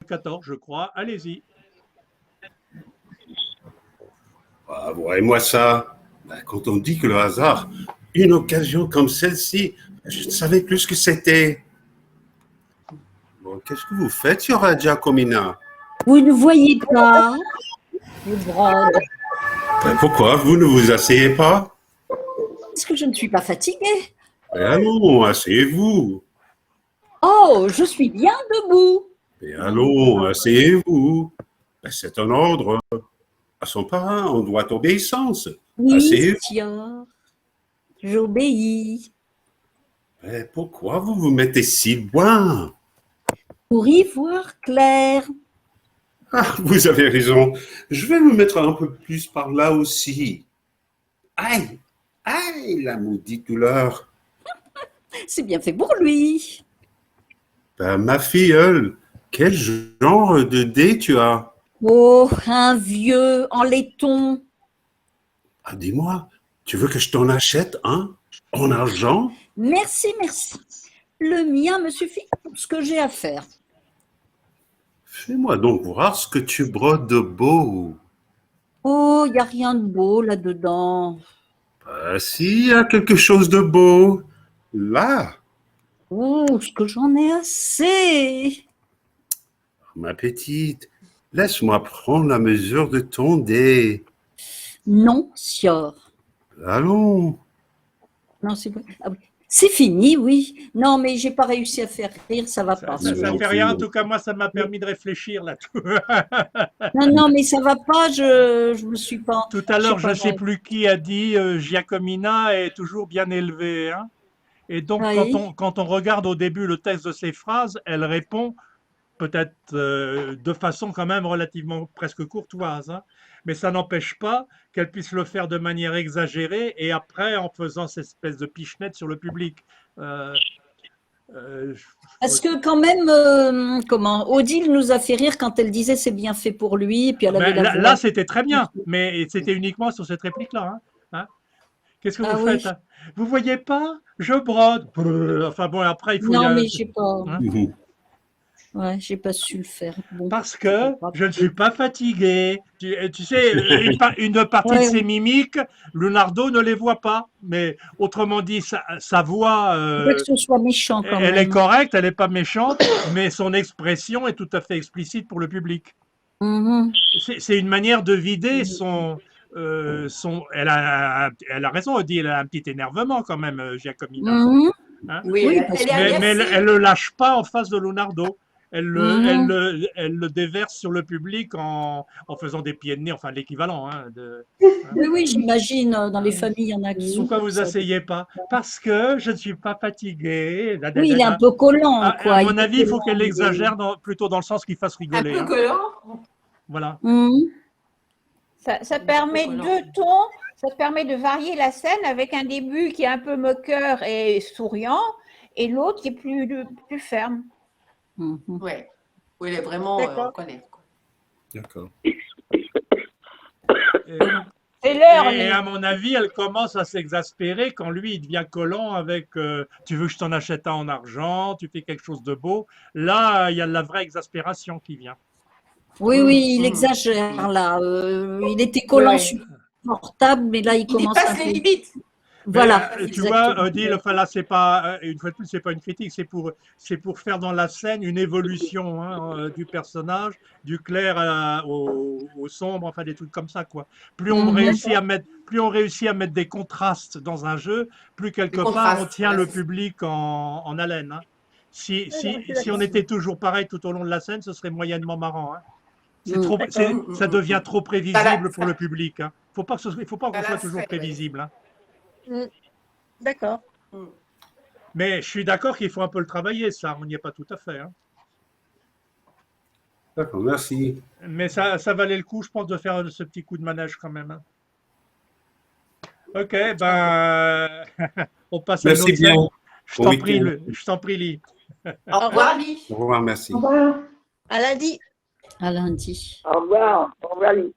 14, je crois. Allez-y. Voyez-moi ça. Quand on dit que le hasard, une occasion comme celle-ci, je ne savais plus ce que c'était. Bon, qu'est-ce que vous faites, Signora Giacomina? Vous ne voyez pas, je brode. Pourquoi vous ne vous asseyez pas? Est-ce que je ne suis pas fatiguée? Allons, asseyez-vous. Oh, je suis bien debout. Allons, asseyez-vous. C'est un ordre. À son parrain, on doit obéissance. Oui, Asseyez-vous. Signor, j'obéis. Pourquoi vous vous mettez si loin? Pour y voir clair. Ah, vous avez raison. Je vais me mettre un peu plus par là aussi. Aïe, aïe, la maudite douleur. C'est bien fait pour lui. Ma filleule, quel genre de dé tu as? Oh, un vieux en laiton. Ah, dis-moi, tu veux que je t'en achète un en argent? Merci, merci. Le mien me suffit pour ce que j'ai à faire. Fais-moi donc voir ce que tu brodes de beau. Oh, il n'y a rien de beau là-dedans. Si, il y a quelque chose de beau. Là, Oh, ce que j'en ai assez. ma petite, laisse-moi prendre la mesure de ton dé. Non, Sior. Allons. Non, c'est ah oui. C'est fini, oui. Non, mais j'ai pas réussi à faire rire, ça va pas. Ça fait rien. En tout cas, moi, ça m'a permis de réfléchir là. Non, mais ça va pas. Je me suis pas. Tout à l'heure, je ne sais plus qui a dit Giacomina est toujours bien élevée. Hein. Et donc, Oui. quand on regarde au début le texte de ces phrases, elle répond peut-être de façon quand même relativement presque courtoise. Hein. Mais ça n'empêche pas qu'elle puisse le faire de manière exagérée et après en faisant cette espèce de pichenette sur le public. Parce que quand même, Odile nous a fait rire quand elle disait c'est bien fait pour lui, et puis elle avait la voix. Là, c'était très bien, mais c'était uniquement sur cette réplique-là. Hein. Hein. Qu'est-ce que vous faites? Oui. Hein? Vous voyez pas? Je brode. Enfin bon, après, il faut Non, y mais j'ai pas. Hein. Ouais, j'ai pas su le faire. Bon, Parce que je ne suis pas fatigué. Tu sais, une partie de ouais. ses mimiques, Leonardo ne les voit pas. Mais autrement dit, sa voix, Pas que ce soit méchant quand elle est même. correcte, elle n'est pas méchante, mais son expression est tout à fait explicite pour le public. C'est une manière de vider elle a raison, Odile, elle a un petit énervement quand même, Giacomina. Hein. Oui, Oui, mais elle le lâche pas en face de Leonardo. Elle le déverse sur le public en faisant des pieds de nez, enfin l'équivalent. Hein, oui, oui, j'imagine. Dans les familles, il y en a qui sont Pourquoi comme vous ça. asseyez pas? Parce que je ne suis pas fatigué. Oui, il est un peu collant, quoi. À mon avis, il faut qu'elle exagère plutôt dans le sens qu'il fasse rigoler. Un peu collant. Voilà. Ça permet deux tons, ça permet de varier la scène avec un début qui est un peu moqueur et souriant et l'autre qui est plus ferme. Ouais. Oui, il est vraiment connaître. D'accord. C'est l'heure. Et à mon avis, elle commence à s'exaspérer quand lui, il devient collant avec tu veux que je t'en achète un en argent, tu fais quelque chose de beau. Là, il y a de la vraie exaspération qui vient. Oui, oui, il exagère là. Il était collant, supportable, mais là, il commence à les limites. Voilà. Tu vois, Odile, enfin là, c'est pas une fois de plus, c'est pas une critique, c'est pour faire dans la scène une évolution hein, du personnage, du clair au sombre, enfin des trucs comme ça quoi. Plus on réussit à mettre des contrastes dans un jeu, plus quelque part on tient le public en haleine. Hein. Si on était toujours pareil tout au long de la scène, ce serait moyennement marrant. Hein. Ça devient trop prévisible pour le public. Hein. Il ne faut pas qu'on soit toujours prévisible. Hein. D'accord. Mais je suis d'accord qu'il faut un peu le travailler, ça, on n'y est pas tout à fait. Hein. D'accord, merci. Mais ça valait le coup, je pense, de faire ce petit coup de manège quand même. Hein. Ok, ben, on passe à une autre scène. Je t'en prie, Lee. Au revoir, Lee. Au revoir, merci. Au revoir. À lundi. À lundi. Au revoir. Au revoir, Lee.